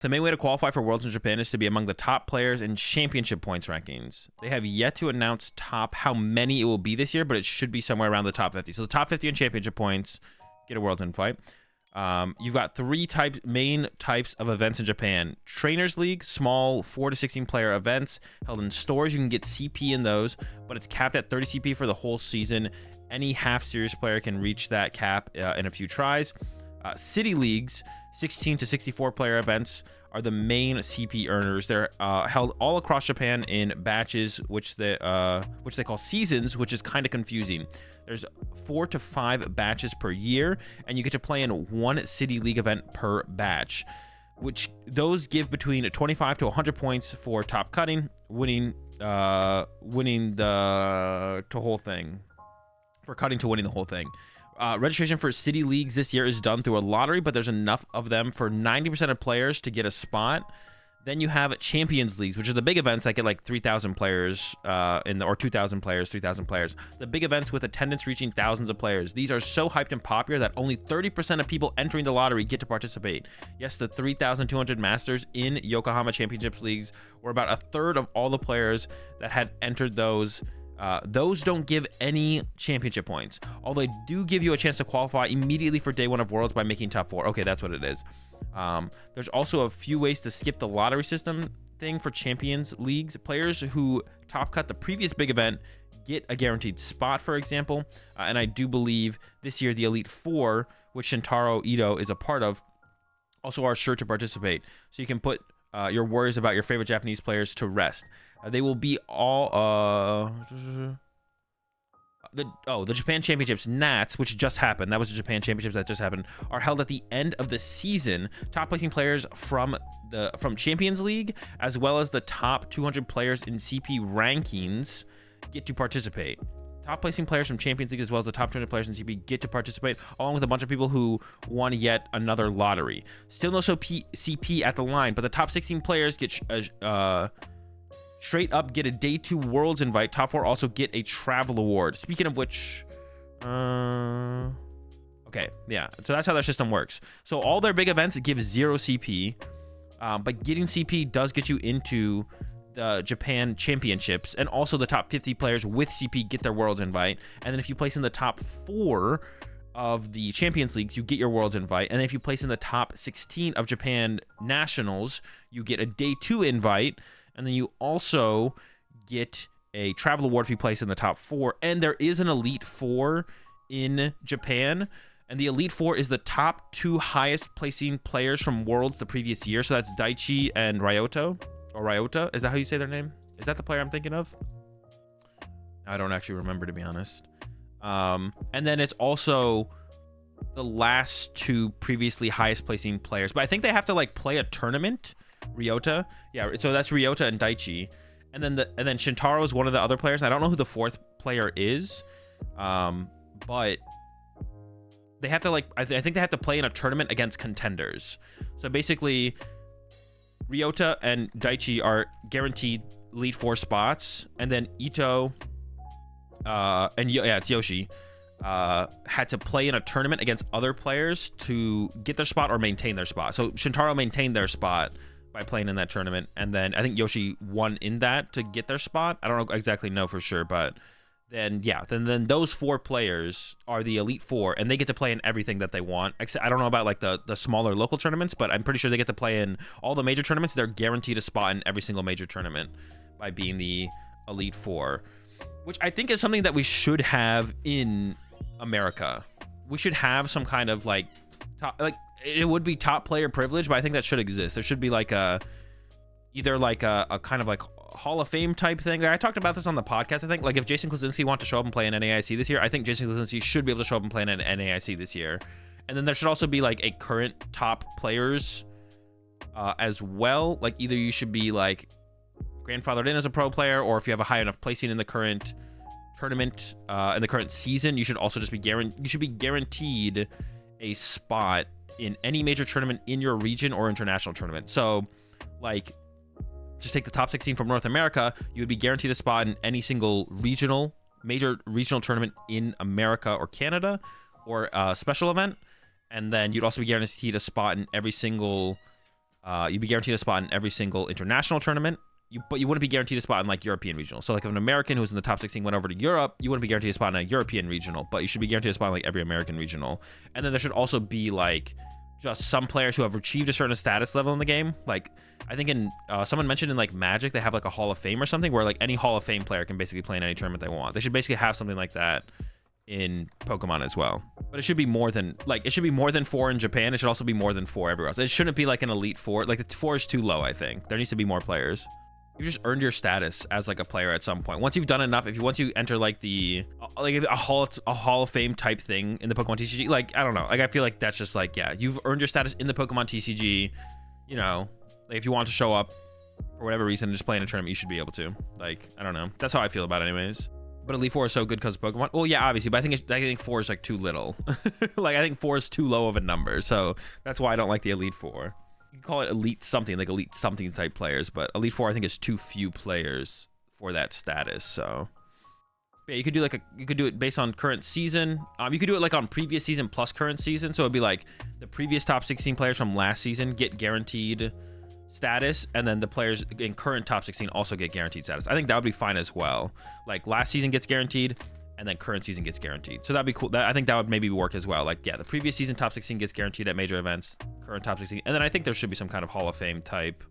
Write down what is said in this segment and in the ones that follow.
The main way to qualify for Worlds in Japan is to be among the top players in championship points rankings. They have yet to announce how many it will be this year, but it should be somewhere around the top 50. So the top 50 in championship points get a Worlds invite. You've got three main types of events in Japan. Trainers League, small 4 to 16 player events held in stores. You can get CP in those, but it's capped at 30 CP for the whole season. Any half-serious player can reach that cap in a few tries. City Leagues, 16 to 64 player events, are the main CP earners. They're held all across Japan in batches, which they call seasons, which is kind of confusing. There's 4 to 5 batches per year, and you get to play in one City League event per batch, which those give between 25 to 100 points for top cutting, winning the whole thing. For cutting to winning the whole thing. Registration for City Leagues this year is done through a lottery, but there's enough of them for 90% of players to get a spot. Then you have Champions Leagues, which are the big events that get like 3,000 players or 2,000 players, 3,000 players. The big events with attendance reaching thousands of players. These are so hyped and popular that only 30% of people entering the lottery get to participate. Yes, the 3,200 Masters in Yokohama Championships Leagues were about a third of all the players that had entered those. Those don't give any championship points, although they do give you a chance to qualify immediately for day one of Worlds by making top 4. Okay, that's what it is. There's also a few ways to skip the lottery system thing for Champions Leagues. Players who top cut the previous big event get a guaranteed spot, for example. And I do believe this year the Elite Four, which Shintaro Ito is a part of, also are sure to participate. So you can put your worries about your favorite Japanese players to rest. They will be all the Japan Championships Nats, which just happened. That was the Japan Championships that just happened, are held at the end of the season. Top placing players from Champions League, as well as the top 200 players in CP rankings, get to participate. Top placing players from Champions League, as well as the top 200 players in CP, get to participate, along with a bunch of people who won yet another lottery. Still no CP at the line, but the top 16 players get straight up get a day 2 Worlds invite. Top 4 also get a travel award. Speaking of which, okay, yeah, so that's how their system works. So all their big events give 0 CP, but getting CP does get you into the Japan Championships, and also the top 50 players with CP get their Worlds invite. And then if you place in the top 4 of the Champions Leagues, you get your Worlds invite. And then if you place in the top 16 of Japan Nationals, you get a day 2 invite. And then you also get a travel award if you place in the top 4. And there is an Elite 4 in Japan. And the Elite 4 is the top 2 highest placing players from Worlds the previous year. So that's Daichi and Ryota. Or Ryota. Is that how you say their name? Is that the player I'm thinking of? I don't actually remember, to be honest. And then it's also the last 2 previously highest placing players. But I think they have to like play a tournament. Ryota, yeah, so that's Ryota and Daichi, and then Shintaro is one of the other players. I don't know who the 4th player is, but they have to like I think they have to play in a tournament against contenders. So basically, Ryota and Daichi are guaranteed Elite 4 spots, and then Ito it's Yoshi had to play in a tournament against other players to get their spot or maintain their spot. So Shintaro maintained their spot by playing in that tournament, and then I think Yoshi won in that to get their spot. I don't exactly know for sure, but then yeah, then those 4 players are the Elite 4, and they get to play in everything that they want. Except I don't know about like the smaller local tournaments, but I'm pretty sure they get to play in all the major tournaments. They're guaranteed a spot in every single major tournament by being the Elite 4, which I think is something that we should have in America. We should have some kind of like it would be top player privilege, but I think that should exist. There should be like either like a kind of like Hall of Fame type thing. I talked about this on the podcast. I think like if Jason Klasinski wants to show up and play in NAIC this year, I think Jason Klasinski should be able to show up and play in NAIC this year. And then there should also be like a current top players as well. Like either you should be like grandfathered in as a pro player, or if you have a high enough placing in the current tournament in the current season, you should also just be guaranteed a spot in any major tournament in your region or international tournament. So like just take the top 16 from North America, you would be guaranteed a spot in any single major regional tournament in America or Canada, or a special event. And then you'd also be guaranteed a spot in every single You'd be guaranteed a spot in every single international tournament. But you wouldn't be guaranteed a spot in like European regional. So like if an American who's in the top 16 went over to Europe, you wouldn't be guaranteed a spot in a European regional, but you should be guaranteed a spot in like every American regional. And then there should also be like just some players who have achieved a certain status level in the game. Like I think in someone mentioned in like Magic, they have like a Hall of Fame or something where like any Hall of Fame player can basically play in any tournament they want. They should basically have something like that in Pokemon as well. But it should be more than like it should be more than 4 in Japan. It should also be more than 4 everywhere else. It shouldn't be like an Elite 4. Like the 4 is too low, I think. There needs to be more players. You just earned your status as like a player at some point. Once you've done enough, once you enter like the like a Hall of Fame type thing in the Pokemon TCG, like I don't know, like I feel like that's just like, yeah, you've earned your status in the Pokemon TCG. You know, like if you want to show up for whatever reason and just play in a tournament, you should be able to. Like I don't know, that's how I feel about it anyways. But Elite 4 is so good because of Pokemon. Well, yeah, obviously, but I think 4 is like too little. Like I think 4 is too low of a number, so that's why I don't like the Elite 4. You can call it elite something, like elite something type players, but Elite 4 I think is too few players for that status. So yeah, you could do like you could do it based on current season. You could do it like on previous season plus current season. So it'd be like the previous top 16 players from last season get guaranteed status, and then the players in current top 16 also get guaranteed status. I think that would be fine as well. Like last season gets guaranteed, and then current season gets guaranteed. So that'd be cool. I think that would maybe work as well. Like, yeah, the previous season top 16 gets guaranteed at major events, current top 16. And then I think there should be some kind of Hall of Fame type,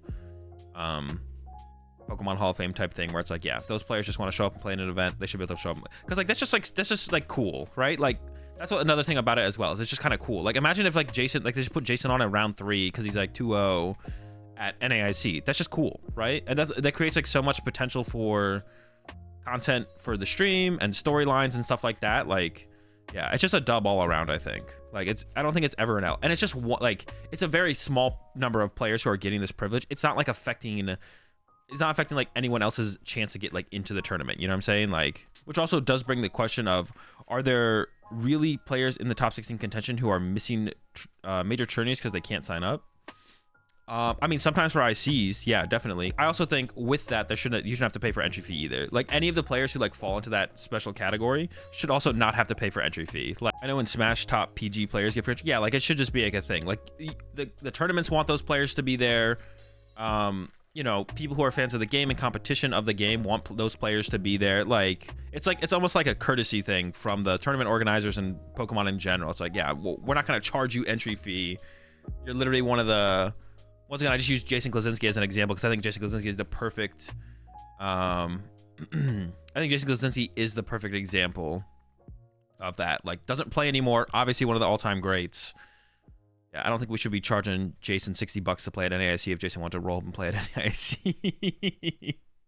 Pokemon Hall of Fame type thing where it's like, yeah, if those players just want to show up and play in an event, they should be able to show up. Because like, that's just like cool, right? Like, that's what another thing about it as well is it's just kind of cool. Like, imagine if like Jason, like they just put Jason on at round 3 because he's like 2-0 at NAIC. That's just cool, right? And that creates like so much potential for content for the stream and storylines and stuff like that. Like yeah, it's just a dub all around. I think like I don't think it's ever an L, and it's just like it's a very small number of players who are getting this privilege. It's not like affecting like anyone else's chance to get like into the tournament, you know what I'm saying? Like, which also does bring the question of, are there really players in the top 16 contention who are missing major tourneys because they can't sign up? I mean, sometimes for ICs, yeah, definitely. I also think with that, you shouldn't have to pay for entry fee either. Like any of the players who like fall into that special category should also not have to pay for entry fee. Like I know in Smash top PG players get free entry. Yeah, like it should just be like a thing. Like the tournaments want those players to be there. You know, people who are fans of the game and competition of the game want those players to be there. Like it's almost like a courtesy thing from the tournament organizers and Pokemon in general. It's like, yeah, well, we're not going to charge you entry fee. You're literally one of the... Once again, I just use Jason Glasinski as an example because I think Jason Glasinski is the perfect... I think Jason Glasinski is the perfect example of that. Like, doesn't play anymore. Obviously, one of the all-time greats. Yeah, I don't think we should be charging Jason $60 to play at NAIC if Jason wanted to roll up and play at NAIC.